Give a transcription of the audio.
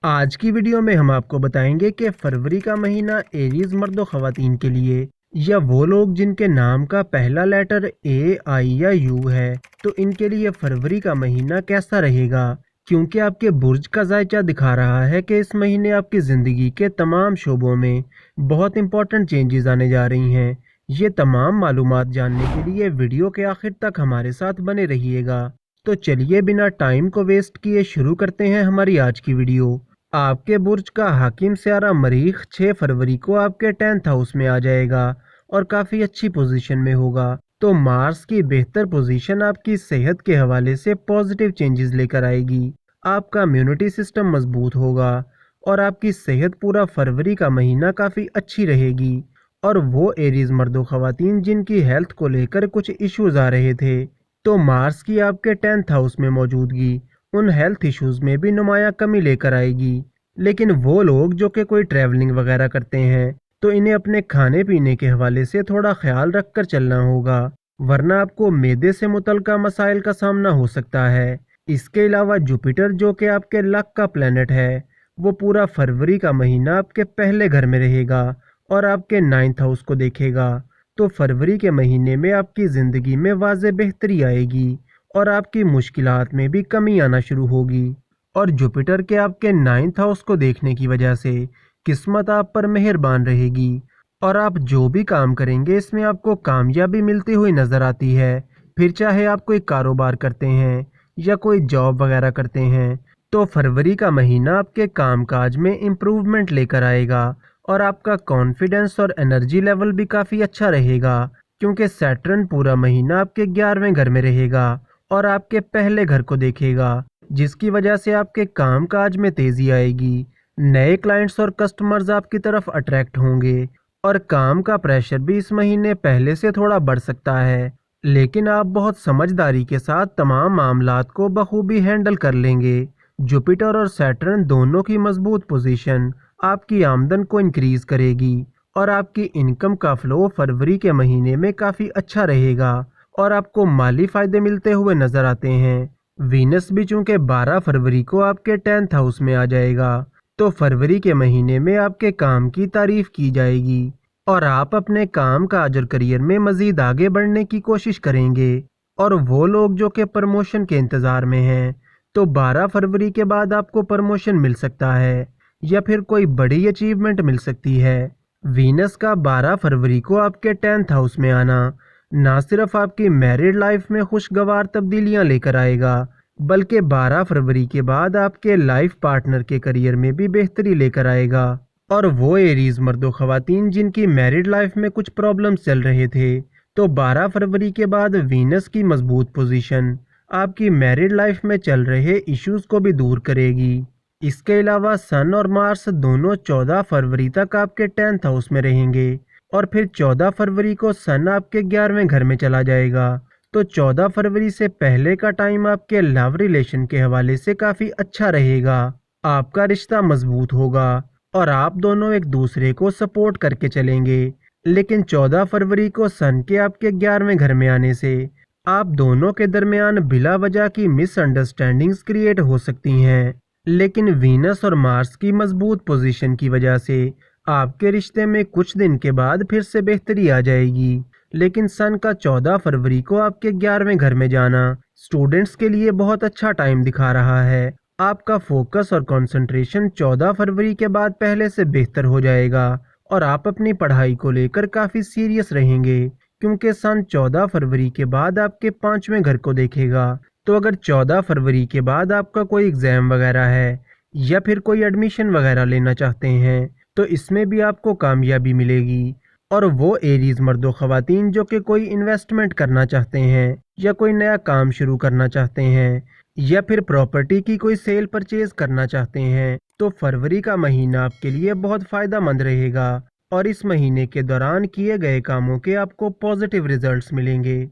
आज की वीडियो में हम आपको बताएंगे कि फरवरी का महीना एरीज मर्द व ख़वातीन के लिए, या वो लोग जिनके नाम का पहला लेटर ए, आई या यू है, तो इनके लिए फरवरी का महीना कैसा रहेगा। क्योंकि आपके बुर्ज का जायचा दिखा रहा है कि इस महीने आपकी ज़िंदगी के तमाम शोबों में बहुत इंपॉर्टेंट चेंजेस आने जा रही हैं। ये तमाम मालूमात जानने के लिए वीडियो के आखिर तक हमारे साथ बने रहिएगा। तो चलिए बिना टाइम को वेस्ट किए शुरू करते हैं हमारी आज की वीडियो। आपके बुर्ज का हाकिम सियारा मरीख 6 फरवरी को आपके 10th हाउस में आ जाएगा और काफ़ी अच्छी पोजीशन में होगा। तो मार्स की बेहतर पोजीशन आपकी सेहत के हवाले से पॉजिटिव चेंजेस लेकर आएगी। आपका इम्यूनिटी सिस्टम मजबूत होगा और आपकी सेहत पूरा फरवरी का महीना काफ़ी अच्छी रहेगी। और वो एरीज मर्दों ख़वातीन जिनकी हेल्थ को लेकर कुछ इश्यूज आ रहे थे, तो मार्स की आपके 10th हाउस में मौजूदगी उन हेल्थ इश्यूज में भी नुमाया कमी लेकर आएगी। लेकिन वो लोग जो कि कोई ट्रैवलिंग वगैरह करते हैं, तो इन्हें अपने खाने पीने के हवाले से थोड़ा ख्याल रख कर चलना होगा, वरना आपको मैदे से मुतल्लिका मसाइल का सामना हो सकता है। इसके अलावा जुपिटर जो कि आपके लक का प्लेनेट है, वो पूरा फरवरी का महीना आपके पहले घर में रहेगा और आपके 9th हाउस को देखेगा। तो फरवरी के महीने में आपकी ज़िंदगी में वाज़े बेहतरी आएगी और आपकी मुश्किलात में भी कमी आना शुरू होगी। और जुपिटर के आपके 9th हाउस को देखने की वजह से किस्मत आप पर मेहरबान रहेगी और आप जो भी काम करेंगे इसमें आपको कामयाबी मिलती हुई नज़र आती है। फिर चाहे आप कोई कारोबार करते हैं या कोई जॉब वगैरह करते हैं, तो फरवरी का महीना आपके कामकाज में इम्प्रूवमेंट लेकर आएगा और आपका कॉन्फिडेंस और एनर्जी लेवल भी काफ़ी अच्छा रहेगा। क्योंकि सैटर्न पूरा महीना आपके 11वें घर में रहेगा और आपके पहले घर को देखेगा, जिसकी वजह से आपके काम काज में तेज़ी आएगी। नए क्लाइंट्स और कस्टमर्स आपकी तरफ अट्रैक्ट होंगे और काम का प्रेशर भी इस महीने पहले से थोड़ा बढ़ सकता है, लेकिन आप बहुत समझदारी के साथ तमाम मामलात को बखूबी हैंडल कर लेंगे। जुपिटर और सैटर्न दोनों की मजबूत पोजीशन आपकी आमदन को इंक्रीज करेगी और आपकी इनकम का फ्लो फरवरी के महीने में काफ़ी अच्छा रहेगा और आपको माली फ़ायदे मिलते हुए नज़र आते हैं। वीनस भी चूँकि 12 फरवरी को आपके 10th हाउस में आ जाएगा, तो फरवरी के महीने में आपके काम की तारीफ की जाएगी और आप अपने काम काज और करियर में मज़ीद आगे बढ़ने की कोशिश करेंगे। और वो लोग जो कि प्रमोशन के इंतज़ार में हैं, तो 12 फरवरी के बाद आपको प्रमोशन मिल सकता है या फिर कोई बड़ी अचीवमेंट मिल सकती है। वीनस का 12 फरवरी को आपके 10th हाउस में आना ना सिर्फ आपकी मैरिड लाइफ में खुशगवार तब्दीलियां लेकर आएगा, बल्कि 12 फरवरी के बाद आपके लाइफ पार्टनर के करियर में भी बेहतरी लेकर आएगा। और वो एरीज मर्दों ख़वातीन जिनकी मैरिड लाइफ में कुछ प्रॉब्लम्स चल रहे थे, तो 12 फरवरी के बाद वीनस की मजबूत पोजीशन आपकी मैरिड लाइफ में चल रहे इश्यूज को भी दूर करेगी। इसके अलावा सन और मार्स दोनों 14 फरवरी तक आपके 10th हाउस में रहेंगे और फिर 14 फरवरी को सन आपके 11वें घर में चला जाएगा। तो 14 फरवरी से पहले का टाइम आपके लव रिलेशन के हवाले से काफ़ी अच्छा रहेगा। आपका रिश्ता मजबूत होगा और आप दोनों एक दूसरे को सपोर्ट करके चलेंगे। लेकिन 14 फरवरी को सन के आपके 11वें घर में आने से आप दोनों के दरमियान बिला वजह की मिसअंडरस्टैंडिंग्स क्रिएट हो सकती हैं। लेकिन वीनस और मार्स की मजबूत पोजीशन की वजह से आपके रिश्ते में कुछ दिन के बाद फिर से बेहतरी आ जाएगी। लेकिन सन का 14 फरवरी को आपके 11वें घर में जाना स्टूडेंट्स के लिए बहुत अच्छा टाइम दिखा रहा है। आपका फोकस और कंसंट्रेशन 14 फरवरी के बाद पहले से बेहतर हो जाएगा और आप अपनी पढ़ाई को लेकर काफ़ी सीरियस रहेंगे, क्योंकि सन 14 फरवरी के बाद आपके 5वें घर को देखेगा। तो अगर 14 फरवरी के बाद आपका कोई एग्ज़ाम वगैरह है या फिर कोई एडमिशन वगैरह लेना चाहते हैं, तो इसमें भी आपको कामयाबी मिलेगी। और वो एरीज मर्दों ख़वातीन जो कि कोई इन्वेस्टमेंट करना चाहते हैं या कोई नया काम शुरू करना चाहते हैं या फिर प्रॉपर्टी की कोई सेल परचेज करना चाहते हैं, तो फरवरी का महीना आपके लिए बहुत फ़ायदा मंद रहेगा और इस महीने के दौरान किए गए कामों के आपको पॉजिटिव रिजल्ट्स मिलेंगे।